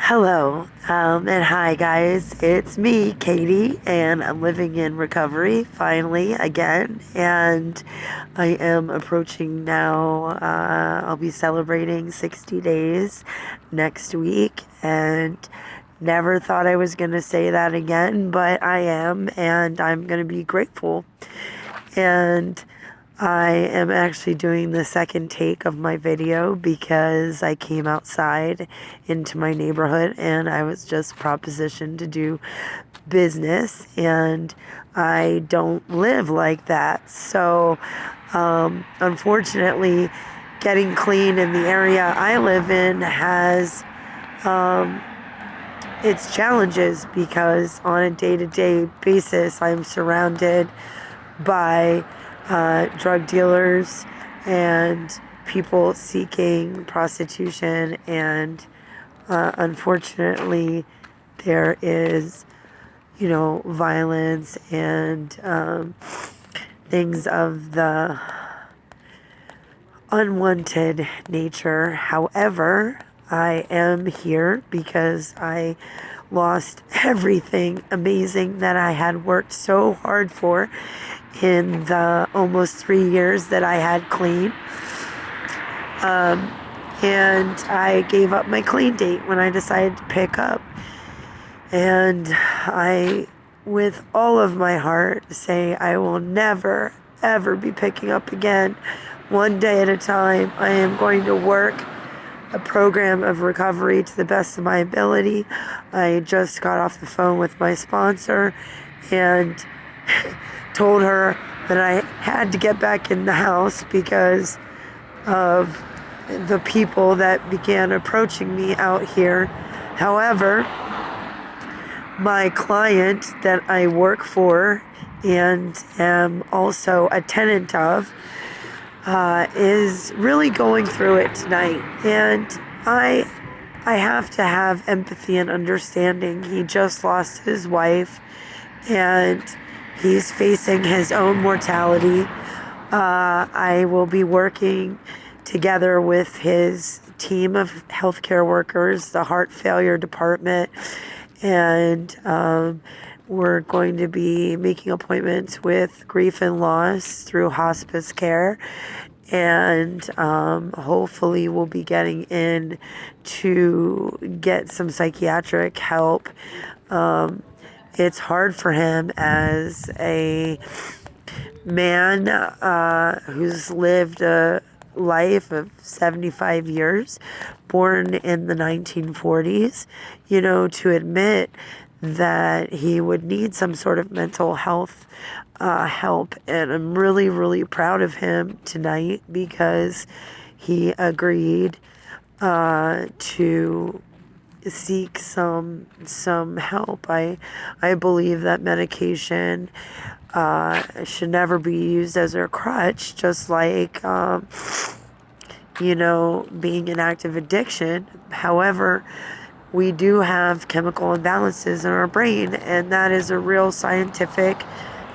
Hello, and hi guys. It's me, Katie, and I'm living in recovery finally again. And I am approaching now, I'll be celebrating 60 days next week. And never thought I was going to say that again, but I am, and I'm going to be grateful. And I am actually doing the second take of my video because I came outside into my neighborhood and I was just propositioned to do business, and I don't live like that. So, unfortunately, getting clean in the area I live in has its challenges because on a day to day basis, I'm surrounded by drug dealers and people seeking prostitution, and unfortunately, there is, violence and things of the unwanted nature. However, I am here because I lost everything amazing that I had worked so hard for in the almost 3 years that I had clean. And I gave up my clean date when I decided to pick up. And I, with all of my heart, say I will never, ever be picking up again. One day at a time, I am going to work a program of recovery to the best of my ability. I just got off the phone with my sponsor and told her that I had to get back in the house because of the people that began approaching me out here. However, my client that I work for and am also a tenant of is really going through it tonight. And I have to have empathy and understanding. He just lost his wife and he's facing his own mortality. I will be working together with his team of healthcare workers, the heart failure department, and we're going to be making appointments with grief and loss through hospice care. And hopefully we'll be getting in to get some psychiatric help. It's hard for him as a man who's lived a life of 75 years, born in the 1940s, to admit that he would need some sort of mental health help. And I'm really, really proud of him tonight because he agreed to seek some help. I believe that medication should never be used as a crutch, just like being an active addiction. However, we do have chemical imbalances in our brain, and that is a real scientific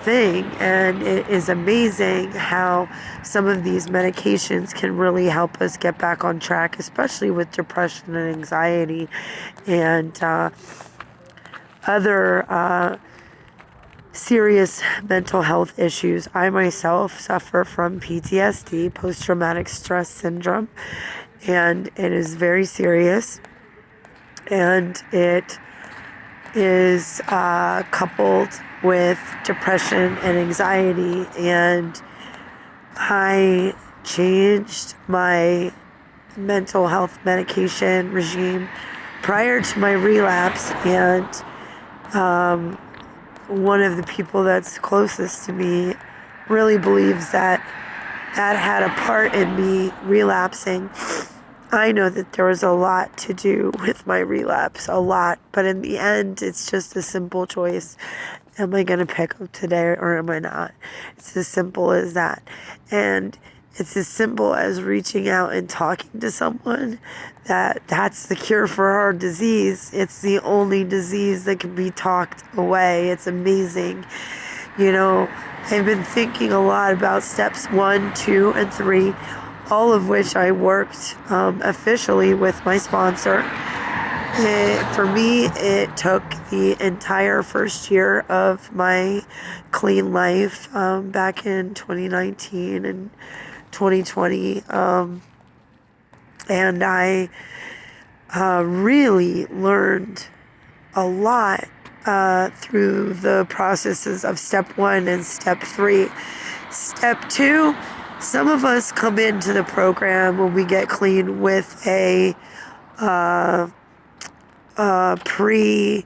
thing. And it is amazing how some of these medications can really help us get back on track, especially with depression and anxiety and other serious mental health issues. I myself suffer from PTSD, post-traumatic stress syndrome, and it is very serious. And it is coupled with depression and anxiety. And I changed my mental health medication regime prior to my relapse. And one of the people that's closest to me really believes that had a part in me relapsing. I know that there was a lot to do with my relapse, a lot, but in the end, it's just a simple choice. Am I going to pick up today or am I not? It's as simple as that. And it's as simple as reaching out and talking to someone that's the cure for our disease. It's the only disease that can be talked away. It's amazing. I've been thinking a lot about steps 1, 2, and 3, all of which I worked officially with my sponsor. For me, it took the entire first year of my clean life back in 2019 and 2020. And I really learned a lot through the processes of step 1 and step 3. Step 2, some of us come into the program when we get clean with a pre,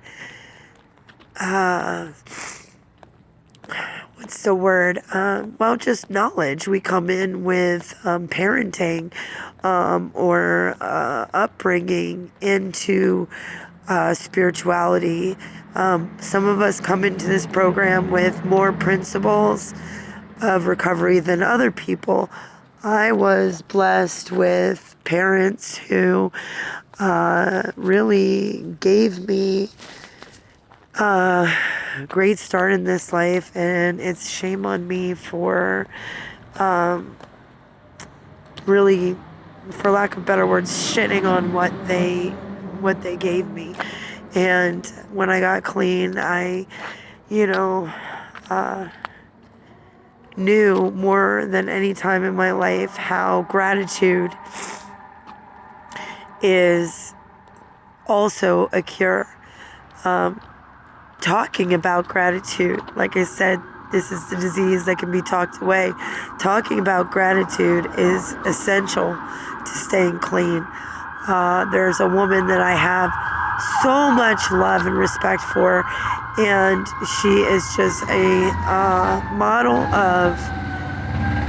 what's the word? Well, just knowledge. We come in with parenting or upbringing into spirituality. Some of us come into this program with more principles of recovery than other people. I was blessed with parents who really gave me a great start in this life, and it's shame on me for really, for lack of better words, shitting on what they gave me. And when I got clean, I, you know, knew more than any time in my life how gratitude is also a cure. Talking about gratitude, like I said, this is the disease that can be talked away. Talking about gratitude is essential to staying clean. There's a woman that I have so much love and respect for, and she is just a model of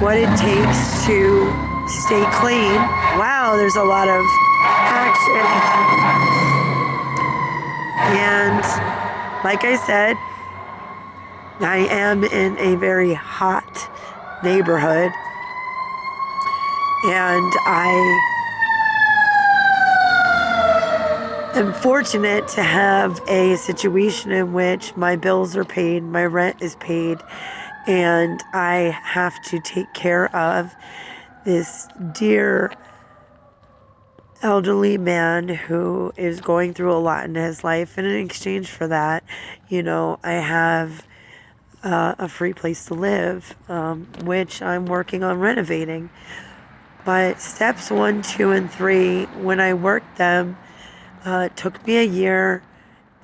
what it takes to stay clean. Wow, there's a lot of action. And like I said, I am in a very hot neighborhood, and I am fortunate to have a situation in which my bills are paid, my rent is paid, and I have to take care of this dear elderly man who is going through a lot in his life. And in exchange for that, I have a free place to live, which I'm working on renovating. But steps 1, 2, and 3, when I worked them, it took me a year,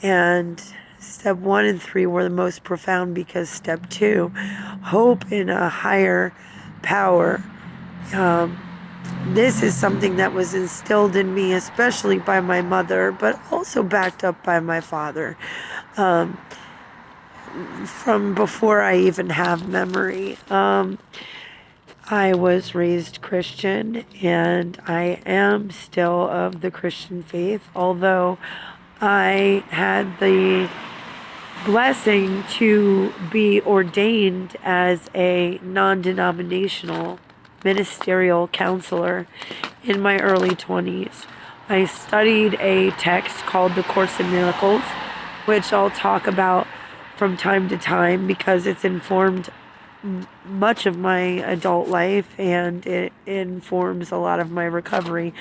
and step 1 and 3 were the most profound because step 2, hope in a higher power. This is something that was instilled in me, especially by my mother, but also backed up by my father, from before I even have memory. I was raised Christian, and I am still of the Christian faith, although I had the blessing to be ordained as a non-denominational ministerial counselor in my early 20s. I studied a text called The Course in Miracles, which I'll talk about from time to time because it's informed much of my adult life, and it informs a lot of my recovery.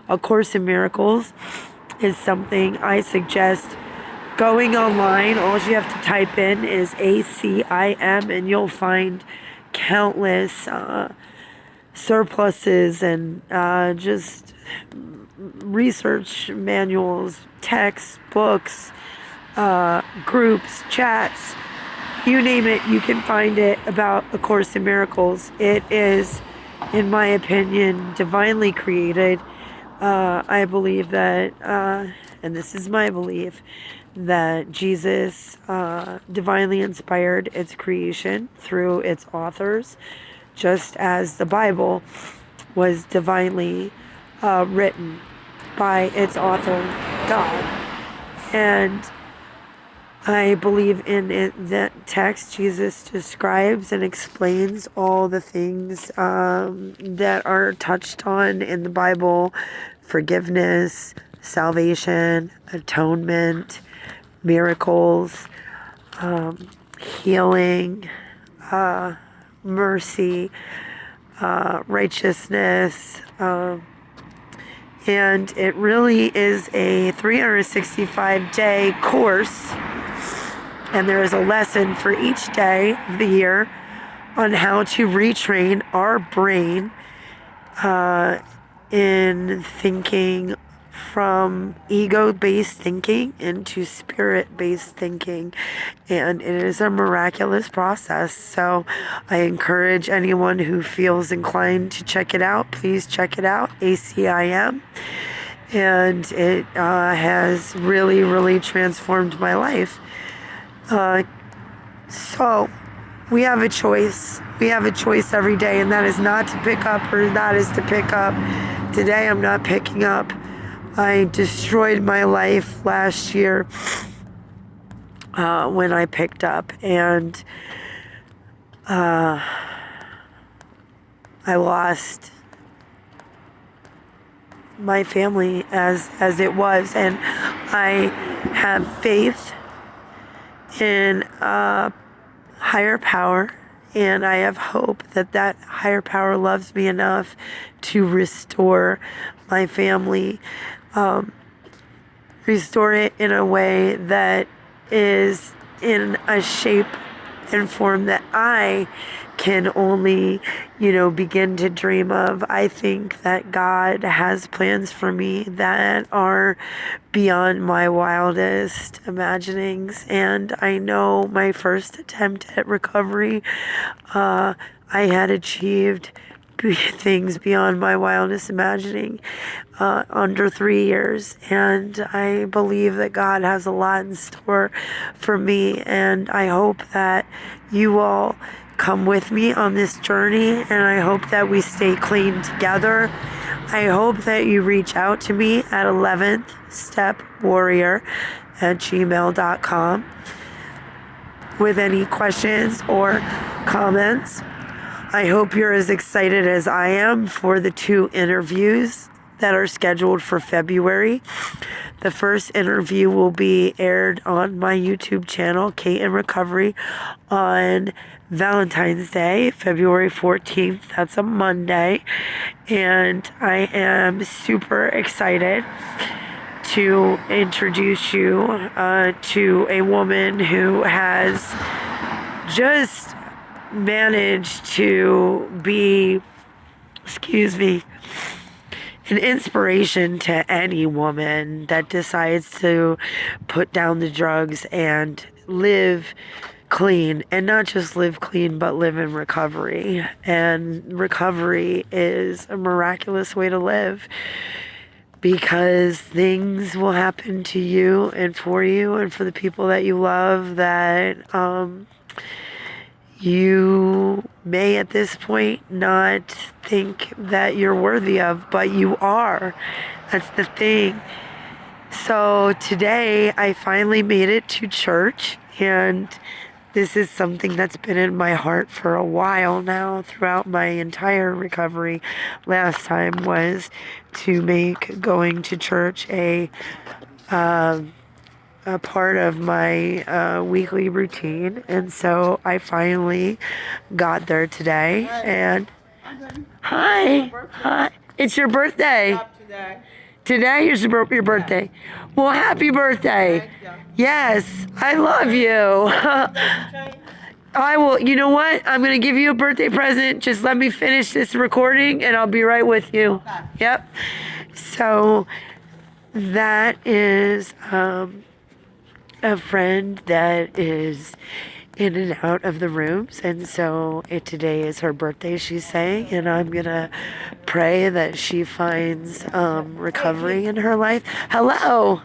A Course in Miracles is something I suggest going online. All you have to type in is ACIM, and you'll find countless surpluses and just research manuals, texts, books, groups, chats, you name it, you can find it about A Course in Miracles. It is, in my opinion, divinely created. I believe that, and this is my belief, that Jesus divinely inspired its creation through its authors, just as the Bible was divinely written by its author, God. And I believe in it, that text, Jesus describes and explains all the things that are touched on in the Bible: forgiveness, salvation, atonement, miracles, healing, mercy, righteousness, And it really is a 365-day course, and there is a lesson for each day of the year on how to retrain our brain in thinking from ego-based thinking into spirit-based thinking, and it is a miraculous process. So I encourage anyone who feels inclined to check it out, please check it out, ACIM. And it has really, really transformed my life. So we have a choice. We have a choice every day, and that is not to pick up, or that is to pick up. Today I'm not picking up. I destroyed my life last year when I picked up, and I lost my family as it was, and I have faith in a higher power, and I have hope that that higher power loves me enough to restore my family, restore it in a way that is in a shape and form that I can only, begin to dream of. I think that God has plans for me that are beyond my wildest imaginings. And I know my first attempt at recovery, I had achieved things beyond my wildest imagining under 3 years, and I believe that God has a lot in store for me, and I hope that you all come with me on this journey, and I hope that we stay clean together. I hope that you reach out to me at 11th Step Warrior at gmail.com with any questions or comments. I hope you're as excited as I am for the 2 interviews that are scheduled for February. The first interview will be aired on my YouTube channel, Kate in Recovery, on Valentine's Day, February 14th. That's a Monday. And I am super excited to introduce you to a woman who has just managed to be, an inspiration to any woman that decides to put down the drugs and live clean, and not just live clean, but live in recovery. And recovery is a miraculous way to live, because things will happen to you and for the people that you love that you may at this point not think that you're worthy of, but you are. That's the thing. So today I finally made it to church, and this is something that's been in my heart for a while now, throughout my entire recovery. Last time was to make going to church a part of my weekly routine, and so I finally got there today. And hi, it's your birthday. Today is your birthday. Well, happy birthday. Yes, I love you. I will. You know what? I'm going to give you a birthday present. Just let me finish this recording and I'll be right with you. Yep. So that is a friend that is in and out of the rooms, and so today is her birthday, she's saying, and I'm gonna pray that she finds recovery in her life. Hello.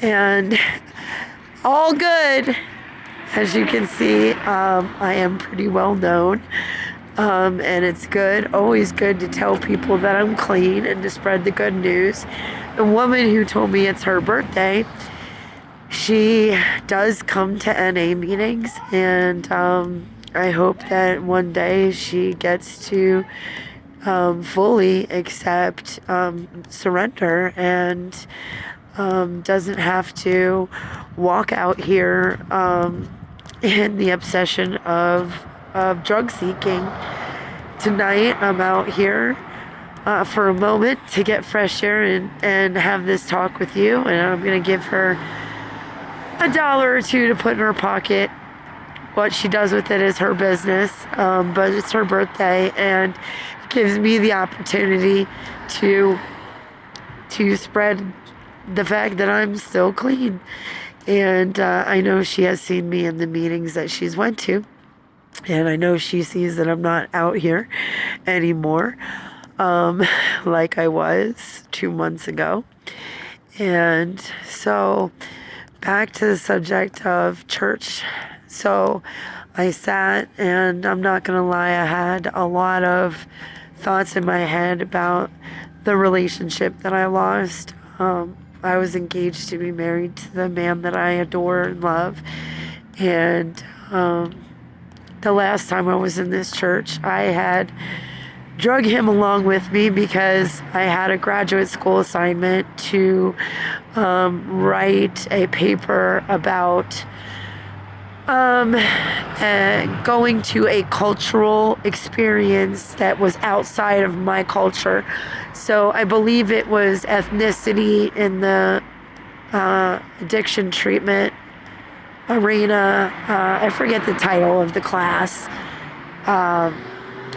And all good. As you can see, I am pretty well known, and it's good, always good to tell people that I'm clean and to spread the good news. The woman who told me it's her birthday, she does come to NA meetings, and I hope that one day she gets to fully accept surrender, and doesn't have to walk out here in the obsession of drug seeking. Tonight I'm out here for a moment to get fresh air and have this talk with you. And I'm going to give her $1 or $2 to put in her pocket. What she does with it is her business, but it's her birthday, and it gives me the opportunity to spread the fact that I'm still clean. And I know she has seen me in the meetings that she's went to, and I know she sees that I'm not out here anymore, like I was 2 months ago. And so back to the subject of church. So I sat, and I'm not going to lie, I had a lot of thoughts in my head about the relationship that I lost. I was engaged to be married to the man that I adore and love. And the last time I was in this church, I had drug him along with me because I had a graduate school assignment to write a paper about going to a cultural experience that was outside of my culture. So I believe it was ethnicity in the addiction treatment arena. I forget the title of the class.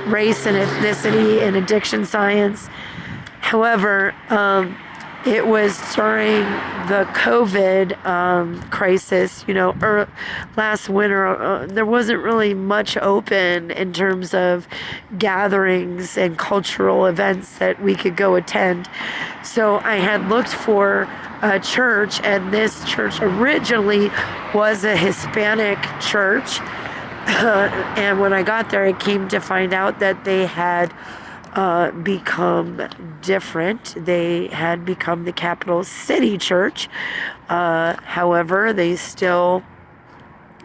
Race and ethnicity in addiction science. However, it was during the COVID crisis, last winter. There wasn't really much open in terms of gatherings and cultural events that we could go attend. So I had looked for a church, and this church originally was a Hispanic church. And when I got there, I came to find out that they had become different. They had become the capital city church. However, they still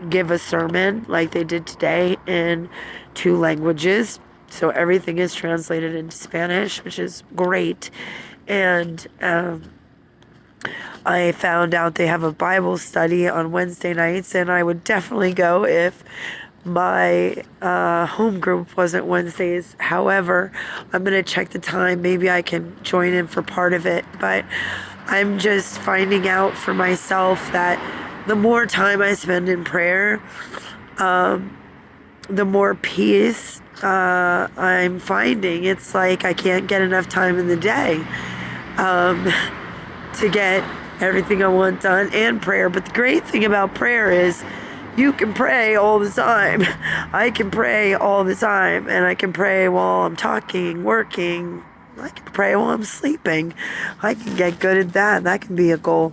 give a sermon like they did today in 2 languages. So everything is translated into Spanish, which is great. And I found out they have a Bible study on Wednesday nights, and I would definitely go if my home group wasn't Wednesdays. However, I'm going to check the time. Maybe I can join in for part of it. But I'm just finding out for myself that the more time I spend in prayer, the more peace I'm finding. It's like I can't get enough time in the day to get everything I want done and prayer. But the great thing about prayer is you can pray all the time. I can pray all the time, and I can pray while I'm talking, working. I can pray while I'm sleeping. I can get good at that. That can be a goal.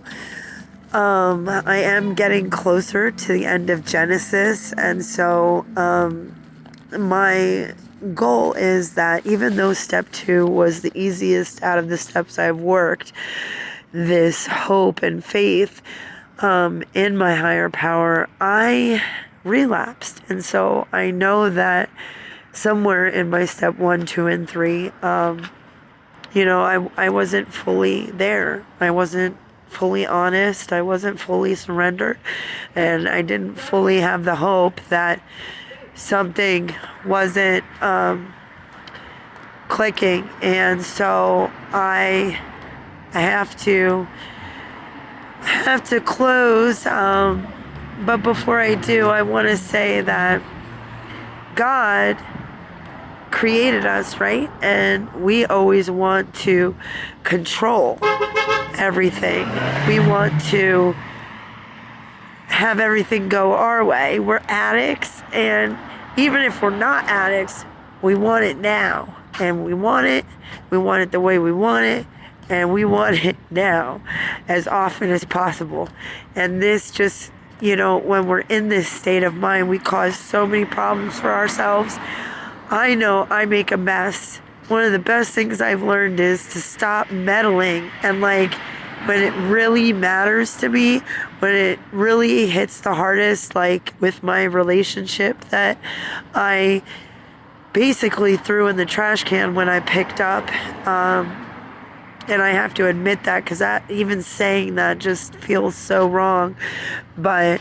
I am getting closer to the end of Genesis, and so my goal is that even though step 2 was the easiest out of the steps I've worked, this hope and faith in my higher power, I relapsed. And so I know that somewhere in my step 1, 2, and 3, I wasn't fully there. I wasn't fully honest. I wasn't fully surrendered. And I didn't fully have the hope that something wasn't clicking. And so I have to close, but before I do, I want to say that God created us, right? And we always want to control everything. We want to have everything go our way. We're addicts, and even if we're not addicts, we want it now. And we want it the way we want it. And we want it now as often as possible. And this just, when we're in this state of mind, we cause so many problems for ourselves. I know I make a mess. One of the best things I've learned is to stop meddling. And when it really matters to me, when it really hits the hardest, like with my relationship that I basically threw in the trash can when I picked up, and I have to admit that, because even saying that just feels so wrong. But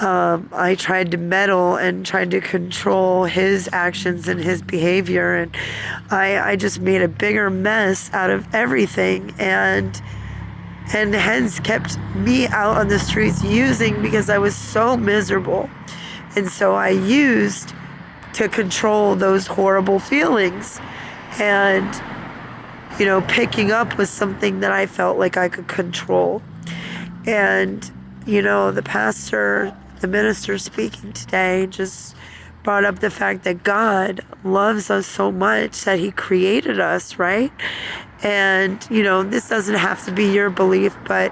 I tried to meddle and tried to control his actions and his behavior, and I just made a bigger mess out of everything, and hence kept me out on the streets using because I was so miserable. And so I used to control those horrible feelings. And, picking up was something that I felt like I could control. And, the minister speaking today just brought up the fact that God loves us so much that he created us, right? And, this doesn't have to be your belief, but,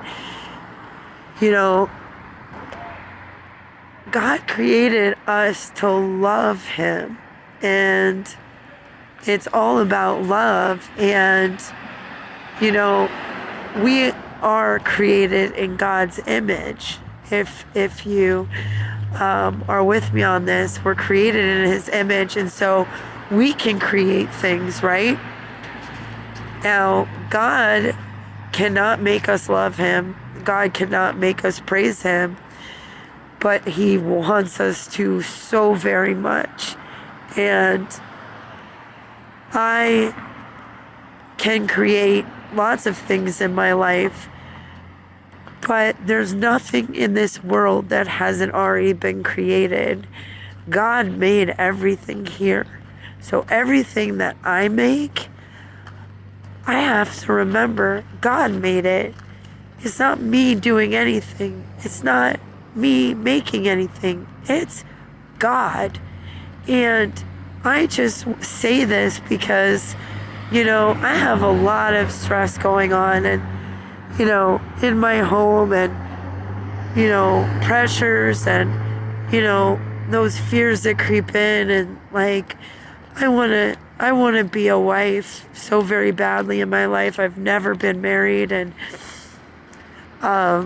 God created us to love him. And it's all about love. And, we are created in God's image. If you are with me on this, we're created in his image. And so we can create things, right? Now, God cannot make us love him. God cannot make us praise him. But he wants us to so very much. And I can create lots of things in my life, but there's nothing in this world that hasn't already been created. God made everything here. So everything that I make, I have to remember God made it. It's not me doing anything. It's not me making anything. It's God. And I just say this because, I have a lot of stress going on, and, in my home, and, pressures, and, those fears that creep in, and like, I want to be a wife so very badly in my life. I've never been married, and I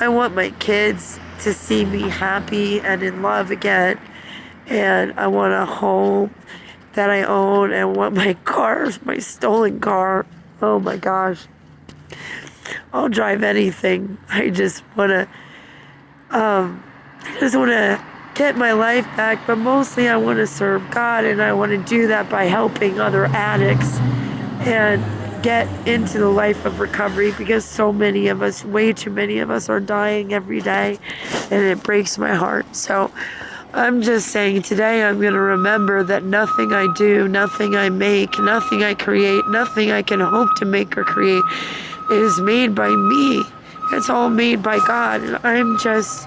want my kids to see me happy and in love again. And I want a home that I own, and I want my cars, my stolen car. Oh my gosh. I'll drive anything. I just want to get my life back, but mostly I want to serve God, and I want to do that by helping other addicts and get into the life of recovery, because so many of us, way too many of us, are dying every day, and it breaks my heart. So I'm just saying today I'm going to remember that nothing I do, nothing I make, nothing I create, nothing I can hope to make or create is made by me. It's all made by God, and I'm just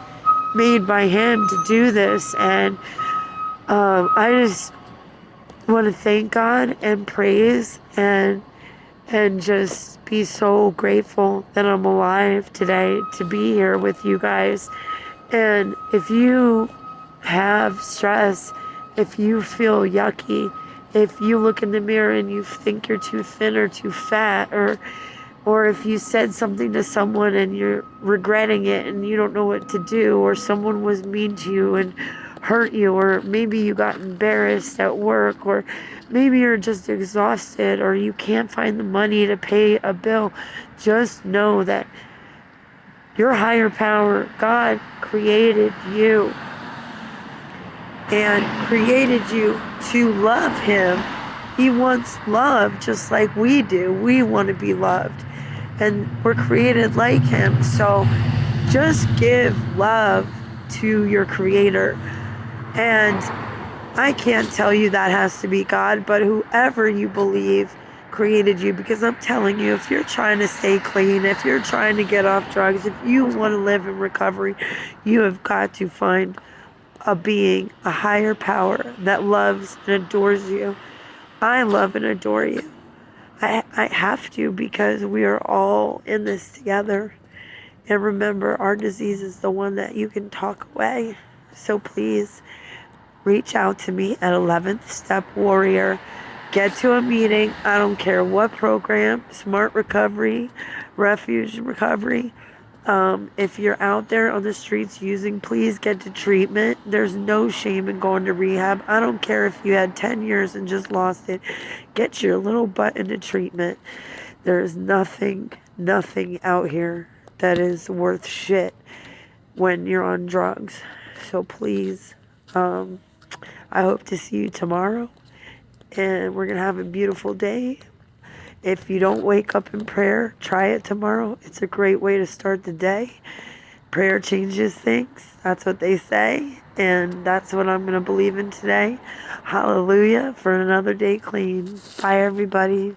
made by him to do this. And I just want to thank God and praise and just be so grateful that I'm alive today to be here with you guys. And if you have stress, if you feel yucky, if you look in the mirror and you think you're too thin or too fat, or if you said something to someone and you're regretting it and you don't know what to do, or someone was mean to you and hurt you, or maybe you got embarrassed at work, or maybe you're just exhausted, or you can't find the money to pay a bill, just know that your higher power, God, created you and created you to love him. He wants love just like we do. We want to be loved, and we're created like him. So just give love to your creator. And I can't tell you that has to be God, but whoever you believe created you, because I'm telling you, if you're trying to stay clean, if you're trying to get off drugs, if you want to live in recovery, you have got to find a being, a higher power that loves and adores you. I love and adore you. I have to, because we are all in this together. And remember, our disease is the one that you can talk away. So please reach out to me at 11th Step Warrior. Get to a meeting. I don't care what program, Smart Recovery, Refuge Recovery. If you're out there on the streets using, please get to treatment. There's no shame in going to rehab. I don't care if you had 10 years and just lost it. Get your little butt into treatment. There's nothing out here that is worth shit. when you're on drugs. So please, I hope to see you tomorrow, and we're going to have a beautiful day. If you don't wake up in prayer, try it tomorrow. It's a great way to start the day. Prayer changes things. That's what they say. And that's what I'm going to believe in today. Hallelujah for another day clean. Bye, everybody.